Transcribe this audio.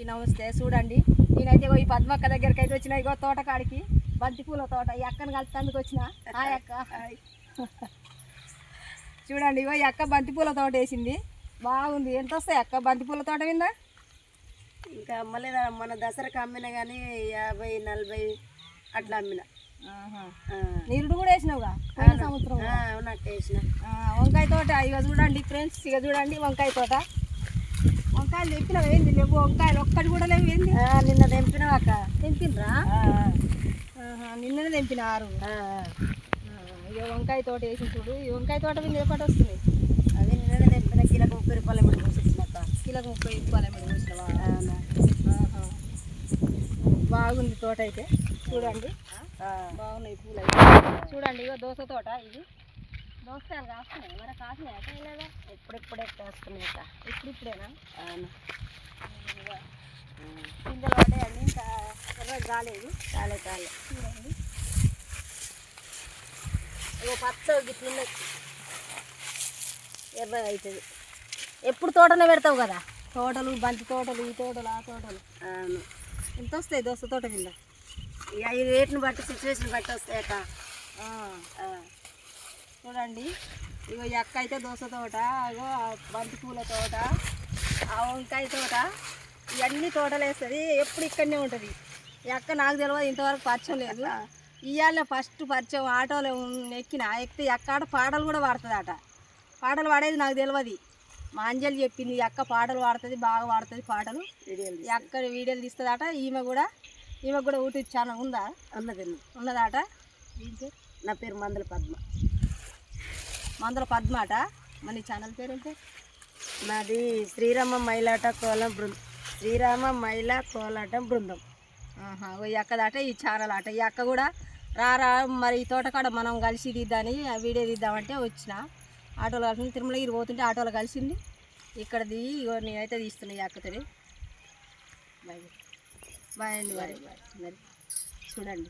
నమస్తే. చూడండి నేనైతే ఈ పద్మక్క దగ్గరికి అయితే వచ్చిన. ఇగో తోటకాడికి బంతిపూల తోట. ఈ అక్కను కలిసేందుకు వచ్చిన. హాయ్ అక్క. చూడండి ఇగో ఈ అక్క బంతిపూల తోట వేసింది. బాగుంది. ఎంత వస్తాయి అక్క బంతిపూల తోట మీద? ఇంకా అమ్మలేదా, మన దసరాకి అమ్మిన కానీ 50-40 అట్లా అమ్మిన. నీరుడు కూడా వేసినావుగా సంవత్సరం? నాకు వేసిన. వంకాయ తోట ఇక చూడండి ఫ్రెండ్స్. ఇక చూడండి వంకాయ తోట. వంకాయలు తెంపినావు ఏంది? లేవు వంకాయలు ఒక్కటి కూడా లేవు ఏంది? నిన్న తెంపినావు అక్క. తెంపినరా? నిన్ననే తెంపినారు. ఇక వంకాయ తోట వేసి చూడు. ఈ వంకాయ తోట మీద ఎప్పటి వస్తుంది? అదే నిన్ననే తెంపిన. కిలోకి 30 రూపాయలు ఎప్పుడు పోసేసినాక. కిలోకి 30 రూపాయలు ఎప్పుడు పోసినావా? బాగుంది తోట అయితే. చూడండి బాగున్నాయి పూలు అయితే. చూడండి ఇక దోస తోట. ఇది దోసకాయలు కాస్తున్నాయి. మరి కాసినాయి లేదా? ఎప్పుడెప్పుడే కాస్తున్నాయి అక్క. ఇప్పుడిప్పుడేనా? పిందెలు పడ్డాయి అన్నీ. ఇంకా ఎర్ర కాలేదు. కాలే చూడండి ఇక పచ్చ గిట్లున్నాయి. ఎర్ర అవుతుంది. ఎప్పుడు తోటనే పెడతావు కదా? తోటలు, బంతి తోటలు, ఈ తోటలు, ఆ తోటలు. ఎంత వస్తాయి దోస తోట కింద? ఇక ఈ రేట్ని బట్టి, సిచ్యువేషన్ బట్టి వస్తాయట. చూడండి ఇగో ఈ అక్క అయితే దోస తోట, ఇగో బంతి పూల తోట, ఆ వంకాయ తోట, ఇవన్నీ తోటలు వేస్తుంది. ఎప్పుడు ఇక్కడనే ఉంటుంది. ఈ అక్క నాకు తెలియదు, ఇంతవరకు పరిచయం లేదు. ఇవాళ ఫస్ట్ పరిచయం. ఆటోలో ఎక్కితే ఈ అక్క ఆడ పాటలు కూడా పాడుతుంది అట. పాటలు పాడేది నాకు తెలియదు. మా అంజలి చెప్పింది. ఈ అక్క పాటలు పాడుతుంది, బాగా పాడుతుంది పాటలు. ఈ అక్క వీడియోలు తీస్తుందట. ఈమె కూడా యూట్యూబ్ ఛానల్ ఉందా? ఉన్నదట. నా పేరు మందల పద్మ. మందల పద్మ అట. మన ఛానల్ పేరు ఏంటి? నాది శ్రీరామ మహిళా కోలాటం బృందం. ఈ అక్కదట ఈ ఛానల్ అట. ఈ అక్క కూడా రారా మరి ఈ తోటకాడ మనం కలిసి తీద్దామని వీడియో తీద్దామంటే వచ్చిన. ఆటోలో కలిసి తిరుమలగిరి పోతుంటే ఆటోలో కలిసింది. ఇక్కడ దిగి ఇగో నేనైతే తీస్తున్నా ఈ అక్కతోని. బాయ్ అండి. మరి చూడండి.